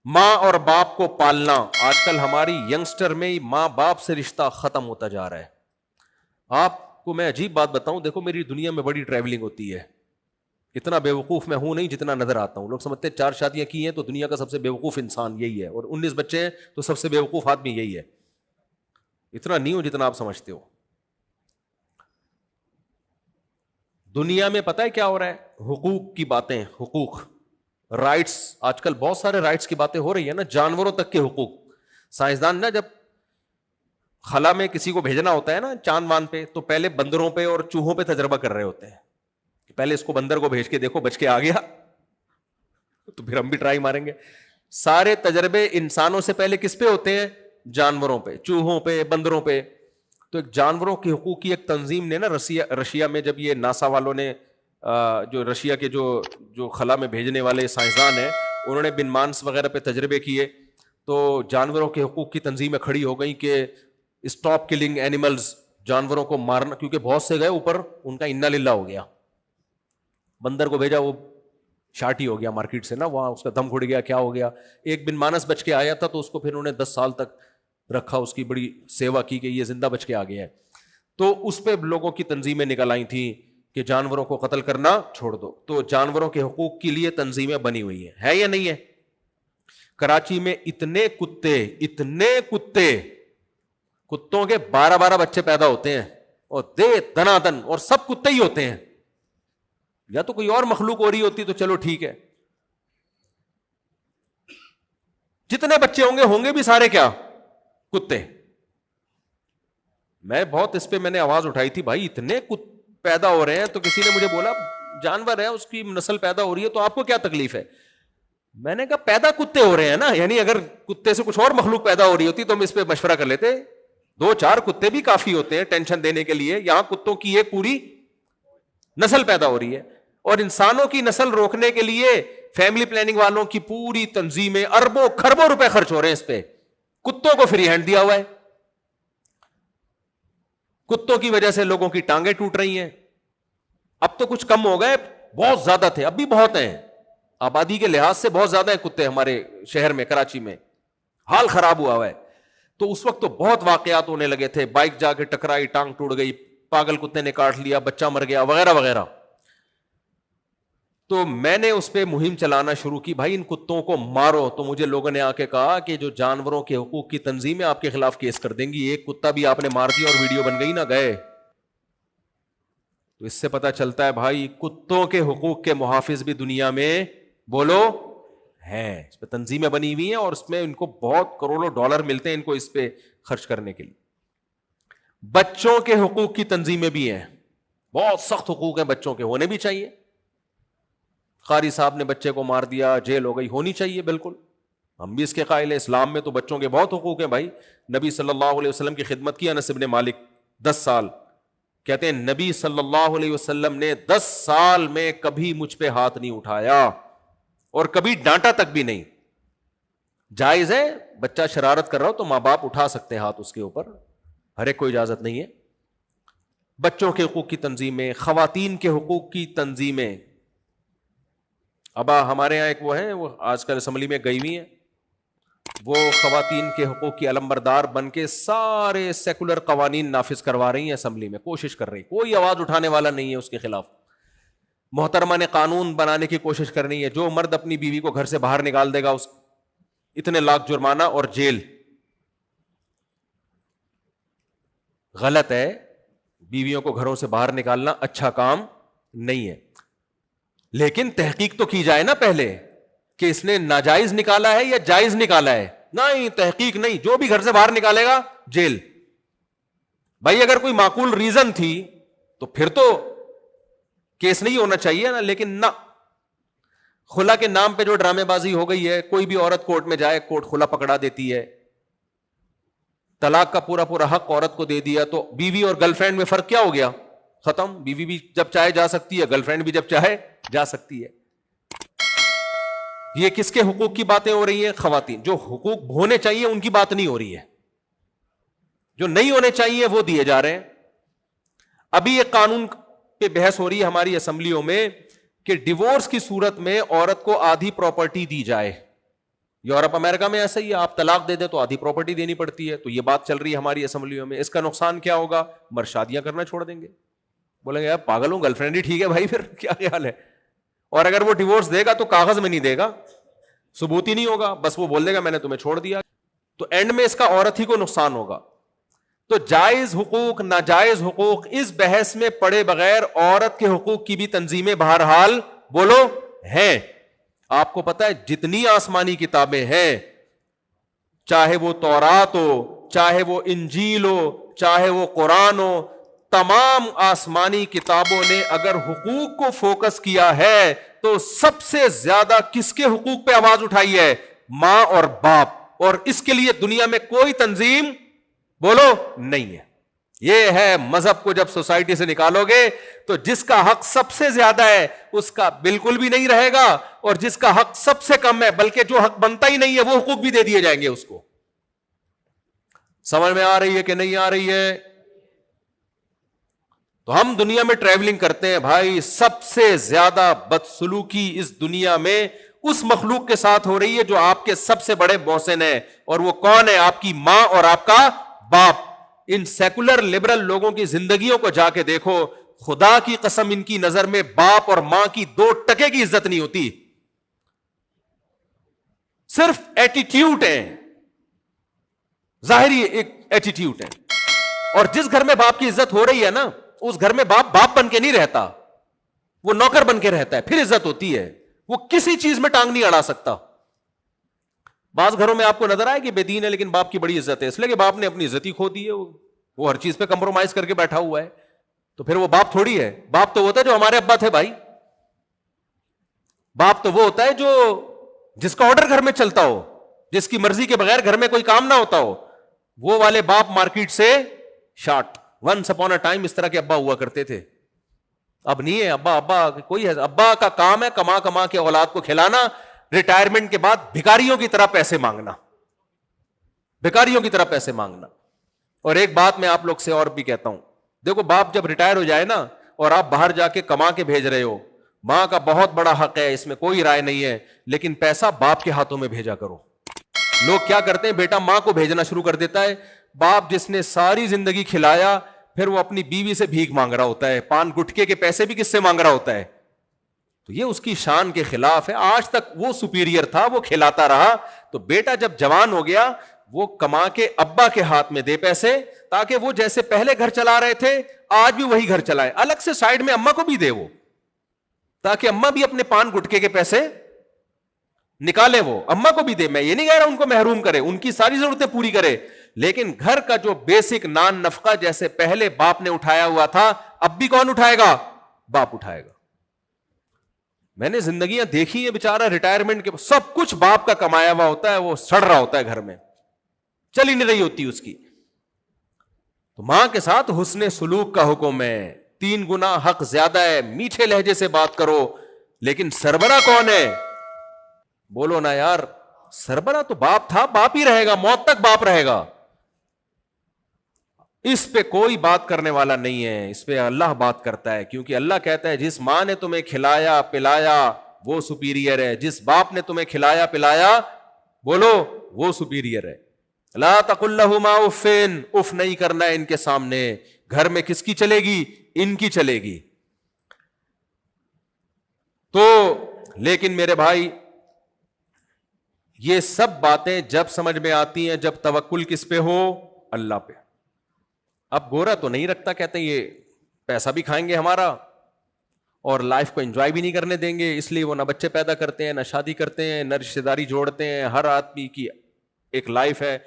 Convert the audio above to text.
ماں اور باپ کو پالنا، آج کل ہماری ینگسٹر میں ماں باپ سے رشتہ ختم ہوتا جا رہا ہے. آپ کو میں عجیب بات بتاؤں، دیکھو میری دنیا میں بڑی ٹریولنگ ہوتی ہے، اتنا بے وقوف میں ہوں نہیں جتنا نظر آتا ہوں. لوگ سمجھتے ہیں 4 شادیاں کی ہیں تو دنیا کا سب سے بے وقوف انسان یہی ہے، اور 19 بچے ہیں تو سب سے بے وقوف آدمی یہی ہے. اتنا نہیں ہوں جتنا آپ سمجھتے ہو. دنیا میں پتہ ہے کیا ہو رہا ہے؟ حقوق کی باتیں، حقوق، رائٹس. آج کل بہت سارے رائٹس کی باتیں ہو رہی ہیں نا، جانوروں تک کے حقوق. سائنسدان نا جب خلا میں کسی کو بھیجنا ہوتا ہے نا چاند وان پہ، تو پہلے بندروں پہ اور چوہوں پہ تجربہ کر رہے ہوتے ہیں. پہلے اس کو بندر کو بھیج کے دیکھو بچ کے آ گیا تو پھر ہم بھی ٹرائی ماریں گے. سارے تجربے انسانوں سے پہلے کس پہ ہوتے ہیں؟ جانوروں پہ، چوہوں پہ، بندروں پہ. تو ایک جانوروں کے حقوق کی ایک تنظیم نے نا رشیا میں، جب یہ ناسا والوں نے جو رشیا کے جو خلا میں بھیجنے والے سائنسدان ہیں انہوں نے بن مانس وغیرہ پہ تجربے کیے، تو جانوروں کے حقوق کی تنظیمیں کھڑی ہو گئیں کہ اسٹاپ کلنگ اینیملز، جانوروں کو مارنا، کیونکہ بہت سے گئے اوپر ان کا انا للہ ہو گیا. بندر کو بھیجا وہ شارٹ ہی ہو گیا مارکیٹ سے نا، وہاں اس کا دم گھڑ گیا، کیا ہو گیا. ایک بن مانس بچ کے آیا تھا تو اس کو پھر انہوں نے 10 سال تک رکھا، اس کی بڑی سیوا کی کہ یہ زندہ بچ کے آ گیا ہے. تو اس پہ لوگوں کی تنظیمیں نکل آئی تھیں کہ جانوروں کو قتل کرنا چھوڑ دو. تو جانوروں کے حقوق کے لیے تنظیمیں بنی ہوئی ہیں، ہے یا نہیں ہے؟ کراچی میں اتنے کتوں کے 12 بچے پیدا ہوتے ہیں، اور دے دنا دن، اور سب کتے ہی ہوتے ہیں. یا تو کوئی اور مخلوق ہو رہی ہوتی تو چلو ٹھیک ہے. جتنے بچے ہوں گے بھی سارے کیا؟ کتے. میں بہت اس پہ میں نے آواز اٹھائی تھی، بھائی اتنے پیدا ہو رہے ہیں. تو کسی نے مجھے بولا جانور ہے اس کی نسل پیدا ہو رہی ہے تو آپ کو کیا تکلیف ہے؟ میں نے کہا پیدا کتے ہو رہے ہیں نا، یعنی اگر کتے سے کچھ اور مخلوق پیدا ہو رہی ہوتی تو ہم اس پہ مشورہ کر لیتے. 2-4 کتے بھی کافی ہوتے ہیں ٹینشن دینے کے لیے. یہاں کتوں کی ایک پوری نسل پیدا ہو رہی ہے، اور انسانوں کی نسل روکنے کے لیے فیملی پلاننگ والوں کی پوری تنظیمیں، اربوں کھربوں روپے خرچ ہو رہے ہیں اس پہ. کتوں کو فری ہینڈ دیا ہوا ہے. کتوں کی وجہ سے لوگوں کی ٹانگیں ٹوٹ رہی ہیں. اب تو کچھ کم ہو گئے، بہت زیادہ تھے، اب بھی بہت ہیں. آبادی کے لحاظ سے بہت زیادہ ہیں کتے ہمارے شہر میں، کراچی میں حال خراب ہوا ہے. تو اس وقت تو بہت واقعات ہونے لگے تھے، بائک جا کے ٹکرائی، ٹانگ ٹوٹ گئی، پاگل کتے نے کاٹ لیا، بچہ مر گیا، وغیرہ وغیرہ. تو میں نے اس پہ مہم چلانا شروع کی، بھائی ان کتوں کو مارو. تو مجھے لوگوں نے آ کے کہا کہ جو جانوروں کے حقوق کی تنظیمیں آپ کے خلاف کیس کر دیں گی، ایک کتا بھی آپ نے مار دیا اور ویڈیو بن گئی نہ گئے. تو اس سے پتا چلتا ہے بھائی کتوں کے حقوق کے محافظ بھی دنیا میں بولو ہیں. اس پہ تنظیمیں بنی ہوئی ہیں، اور اس میں ان کو بہت کروڑوں ڈالر ملتے ہیں ان کو اس پہ خرچ کرنے کے لیے. بچوں کے حقوق کی تنظیمیں بھی ہیں، بہت سخت حقوق ہیں بچوں کے، ہونے بھی چاہیے. قاری صاحب نے بچے کو مار دیا، جیل ہو گئی، ہونی چاہیے بالکل، ہم بھی اس کے قائل ہیں. اسلام میں تو بچوں کے بہت حقوق ہیں بھائی. نبی صلی اللہ علیہ وسلم کی خدمت کی انس بن مالک 10 سال، کہتے ہیں نبی صلی اللہ علیہ وسلم نے 10 سال میں کبھی مجھ پہ ہاتھ نہیں اٹھایا اور کبھی ڈانٹا تک بھی نہیں. جائز ہے بچہ شرارت کر رہا ہو تو ماں باپ اٹھا سکتے ہیں ہاتھ اس کے اوپر، ہر ایک کو اجازت نہیں ہے. بچوں کے حقوق کی تنظیمیں، خواتین کے حقوق کی تنظیمیں. ابا ہمارے یہاں ایک وہ ہیں، وہ آج کل اسمبلی میں گئی ہوئی ہیں، وہ خواتین کے حقوق کی علمبردار بن کے سارے سیکولر قوانین نافذ کروا رہی ہیں اسمبلی میں، کوشش کر رہی، کوئی آواز اٹھانے والا نہیں ہے اس کے خلاف. محترمہ نے قانون بنانے کی کوشش کرنی ہے، جو مرد اپنی بیوی کو گھر سے باہر نکال دے گا اس اتنے لاکھ جرمانہ اور جیل. غلط ہے، بیویوں کو گھروں سے باہر نکالنا اچھا کام نہیں ہے. لیکن تحقیق تو کی جائے نا پہلے کہ اس نے ناجائز نکالا ہے یا جائز نکالا ہے. نہیں، تحقیق نہیں، جو بھی گھر سے باہر نکالے گا جیل. بھائی اگر کوئی معقول ریزن تھی تو پھر تو کیس نہیں ہونا چاہیے نا. لیکن نہ، خلا کے نام پہ جو ڈرامے بازی ہو گئی ہے، کوئی بھی عورت کورٹ میں جائے کورٹ خلا پکڑا دیتی ہے. طلاق کا پورا پورا حق عورت کو دے دیا، تو بیوی اور گرل فرینڈ میں فرق کیا ہو گیا؟ ختم. بیوی بھی جب چاہے جا سکتی ہے، گرل فرینڈ بھی جب چاہے جا سکتی ہے. یہ کس کے حقوق کی باتیں ہو رہی ہیں؟ خواتین. جو حقوق ہونے چاہیے ان کی بات نہیں ہو رہی ہے، جو نہیں ہونے چاہیے وہ دیے جا رہے ہیں. ابھی ایک قانون پہ بحث ہو رہی ہے ہماری اسمبلیوں میں کہ ڈیورس کی صورت میں عورت کو آدھی پراپرٹی دی جائے. یورپ امریکہ میں ایسا ہی ہے, آپ طلاق دے دیں تو آدھی پراپرٹی دینی پڑتی ہے. تو یہ بات چل رہی ہے ہماری اسمبلیوں میں. اس کا نقصان کیا ہوگا؟ مرد شادیاں کرنا چھوڑ دیں گے, بولیں گے یار پاگل ہوں, گرل فرینڈ ہی ٹھیک ہے بھائی, پھر کیا خیال ہے. اور اگر وہ ڈیورس دے گا تو کاغذ میں نہیں دے گا, ثبوت ہی نہیں ہوگا, بس وہ بول دے گا میں نے تمہیں چھوڑ دیا. تو اینڈ میں اس کا عورت ہی کو نقصان ہوگا. تو جائز حقوق ناجائز حقوق اس بحث میں پڑے بغیر عورت کے حقوق کی بھی تنظیمیں بہرحال بولو ہیں. آپ کو پتا ہے جتنی آسمانی کتابیں ہیں, چاہے وہ تورات ہو, چاہے وہ انجیل ہو, چاہے وہ قرآن ہو, تمام آسمانی کتابوں نے اگر حقوق کو فوکس کیا ہے تو سب سے زیادہ کس کے حقوق پہ آواز اٹھائی ہے؟ ماں اور باپ. اور اس کے لیے دنیا میں کوئی تنظیم بولو نہیں ہے. یہ ہے مذہب کو جب سوسائٹی سے نکالو گے تو جس کا حق سب سے زیادہ ہے اس کا بالکل بھی نہیں رہے گا, اور جس کا حق سب سے کم ہے بلکہ جو حق بنتا ہی نہیں ہے وہ حقوق بھی دے دیے جائیں گے اس کو. سمجھ میں آ رہی ہے کہ نہیں آ رہی ہے؟ تو ہم دنیا میں ٹریولنگ کرتے ہیں بھائی, سب سے زیادہ بدسلوکی اس دنیا میں اس مخلوق کے ساتھ ہو رہی ہے جو آپ کے سب سے بڑے محسن ہیں, اور وہ کون ہے؟ آپ کی ماں اور آپ کا باپ. ان سیکولر لبرل لوگوں کی زندگیوں کو جا کے دیکھو, خدا کی قسم ان کی نظر میں باپ اور ماں کی 2% کی عزت نہیں ہوتی, صرف ایٹیٹیوڈ ہے, ظاہری ایک ایٹیٹیوڈ ہے. اور جس گھر میں باپ کی عزت ہو رہی ہے نا, اس گھر میں باپ باپ بن کے نہیں رہتا, وہ نوکر بن کے رہتا ہے, پھر عزت ہوتی ہے. وہ کسی چیز میں ٹانگ نہیں اڑا سکتا. بعض گھروں میں آپ کو نظر آئے کہ بے دین ہے لیکن باپ کی بڑی عزت ہے, اس لیے کہ باپ نے اپنی عزت ہی کھو دی ہے, وہ ہر چیز پہ کمپرومائز کر کے بیٹھا ہوا ہے. تو پھر وہ باپ تھوڑی ہے. باپ تو ہوتا ہے جو ہمارے ابا تھے بھائی. باپ تو وہ ہوتا ہے جو جس کا آرڈر گھر میں چلتا ہو, جس کی مرضی کے بغیر گھر میں کوئی کام نہ ہوتا ہو. وہ والے باپ مارکیٹ سے short. Once upon a time اس طرح کے ابا ہوا کرتے تھے, اب نہیں ہے. ابا کوئی ہے, ابا کا کام ہے کما کما کے اولاد کو کھلانا, ریٹائرمنٹ کے بعد بھکاریوں کی طرح پیسے مانگنا, بھکاریوں کی طرح پیسے مانگنا. اور ایک بات میں آپ لوگ سے اور بھی کہتا ہوں, دیکھو باپ جب ریٹائر ہو جائے نا اور آپ باہر جا کے کما کے بھیج رہے ہو, ماں کا بہت بڑا حق ہے, اس میں کوئی رائے نہیں ہے, لیکن پیسہ باپ کے ہاتھوں میں بھیجا کرو. لوگ کیا کرتے ہیں, بیٹا ماں کو بھیجنا شروع کر دیتا ہے, باپ جس نے ساری زندگی کھلایا پھر وہ اپنی بیوی سے بھیک مانگ رہا ہوتا ہے, پان گٹکے کے پیسے بھی کس سے مانگ رہا ہوتا ہے. تو یہ اس کی شان کے خلاف ہے. آج تک وہ سپیریئر تھا, وہ کھلاتا رہا, تو بیٹا جب جوان ہو گیا وہ کما کے ابا کے ہاتھ میں دے پیسے, تاکہ وہ جیسے پہلے گھر چلا رہے تھے آج بھی وہی گھر چلائے. الگ سے سائڈ میں اما کو بھی دے وہ, تاکہ اما بھی اپنے پان گٹکے کے پیسے نکالے, وہ اما کو بھی دے. میں یہ نہیں کہہ رہا ان کو محروم کرے, ان کی ساری ضرورتیں پوری کرے, لیکن گھر کا جو بیسک نان نفقہ جیسے پہلے باپ نے اٹھایا ہوا تھا اب بھی کون اٹھائے گا؟ باپ اٹھائے گا. میں نے زندگیاں دیکھی ہے, بیچارہ ریٹائرمنٹ کے سب کچھ باپ کا کمایا ہوا ہوتا ہے, وہ سڑ رہا ہوتا ہے گھر میں, چل ہی نہیں رہی ہوتی اس کی. تو ماں کے ساتھ حسن سلوک کا حکم ہے, 3 گنا حق زیادہ ہے, میٹھے لہجے سے بات کرو. لیکن سربراہ کون ہے؟ بولو نا یار, سربراہ تو باپ تھا, باپ ہی رہے گا, موت تک باپ رہے گا. اس پہ کوئی بات کرنے والا نہیں ہے, اس پہ اللہ بات کرتا ہے, کیونکہ اللہ کہتا ہے جس ماں نے تمہیں کھلایا پلایا وہ سپیریئر ہے, جس باپ نے تمہیں کھلایا پلایا بولو وہ سپیریئر ہے. لا تقل لهما اف, اف نہیں کرنا ہے ان کے سامنے. گھر میں کس کی چلے گی؟ ان کی چلے گی. تو لیکن میرے بھائی یہ سب باتیں جب سمجھ میں آتی ہیں جب توکل کس پہ ہو؟ اللہ پہ. اب گورا تو نہیں رکھتا, کہتے ہیں یہ پیسہ بھی کھائیں گے ہمارا اور لائف کو انجوائے بھی نہیں کرنے دیں گے, اس لیے وہ نہ بچے پیدا کرتے ہیں, نہ شادی کرتے ہیں, نہ رشتہ داری جوڑتے ہیں. ہر آدمی کی ایک لائف ہے,